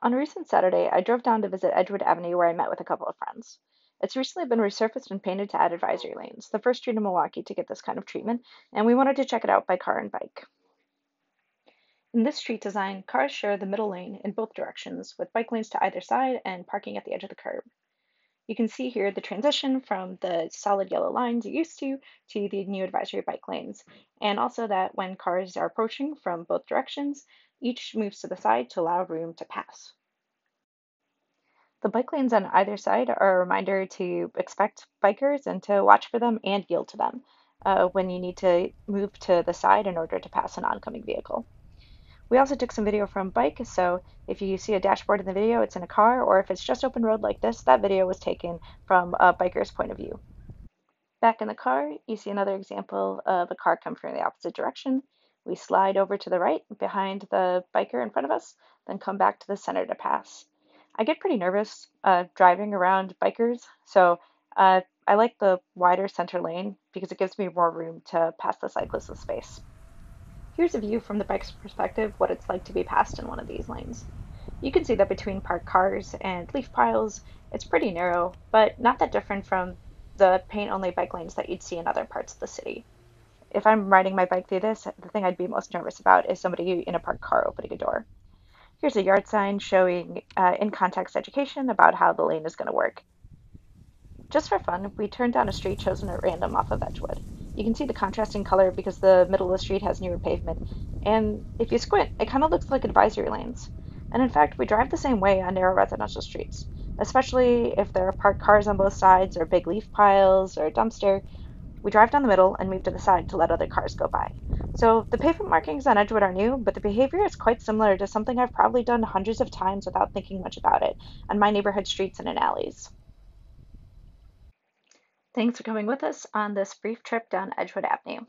On a recent Saturday, I drove down to visit Edgewood Avenue where I met with a couple of friends. It's recently been resurfaced and painted to add advisory lanes, the first street in Milwaukee to get this kind of treatment, and we wanted to check it out by car and bike. In this street design, cars share the middle lane in both directions, with bike lanes to either side and parking at the edge of the curb. You can see here the transition from the solid yellow lines you're used to the new advisory bike lanes, and also that when cars are approaching from both directions, each moves to the side to allow room to pass. The bike lanes on either side are a reminder to expect bikers and to watch for them and yield to them when you need to move to the side in order to pass an oncoming vehicle. We also took some video from bike, so if you see a dashboard in the video, it's in a car, or if it's just open road like this, that video was taken from a biker's point of view. Back in the car, you see another example of a car coming from the opposite direction. We slide over to the right behind the biker in front of us, then come back to the center to pass. I get pretty nervous driving around bikers, so I like the wider center lane because it gives me more room to pass the cyclist with space. Here's a view from the bike's perspective what it's like to be passed in one of these lanes. You can see that between parked cars and leaf piles, it's pretty narrow, but not that different from the paint-only bike lanes that you'd see in other parts of the city. If I'm riding my bike through this, the thing I'd be most nervous about is somebody in a parked car opening a door. Here's a yard sign showing in context education about how the lane is going to work. Just for fun, we turned down a street chosen at random off of Edgewood. You can see the contrasting color because the middle of the street has newer pavement, and if you squint, it kind of looks like advisory lanes. And in fact, we drive the same way on narrow residential streets, especially if there are parked cars on both sides, or big leaf piles, or a dumpster. We drive down the middle and move to the side to let other cars go by. So the pavement markings on Edgewood are new, but the behavior is quite similar to something I've probably done hundreds of times without thinking much about it on my neighborhood streets and in alleys. Thanks for coming with us on this brief trip down Edgewood Avenue.